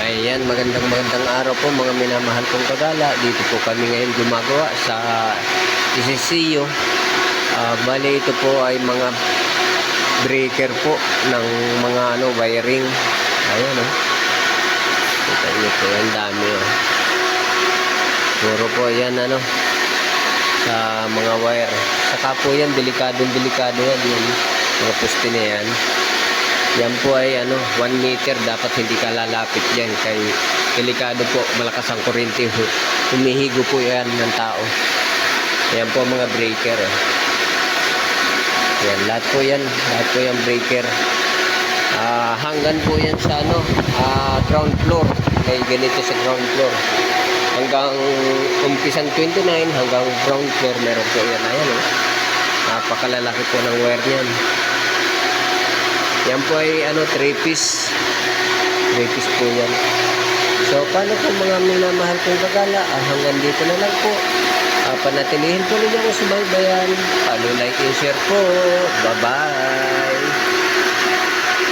Ayan, magandang araw po mga minamahal kong kagala. Dito po kami ngayon gumagawa sa isisiyo. Bali ito po ay mga breaker po ng mga wiring. Ayan kita niyo po, ang dami puro po yan sa mga wire. Saka po yan, delikado yan yung mga poste na yan. Yan po ay 1 meter, dapat hindi ka lalapit yan kay delikado po, malakas ang kuryente, humihigo po yan ng tao. Yan po mga breaker. Yan, lahat po yan breaker. Hanggang po yan sa ground floor. May ganito sa ground floor. Hanggang umpisang 29 hanggang ground floor meron po yan. Ayan napakalalaki po ng wire niyan. Yan po ay 3-piece po yan. So paano po mga minamahal kong kagala, hanggang dito na lang po. Panatilihin po ninyo ako subaybayan. Follow, like, and share po. Bye bye.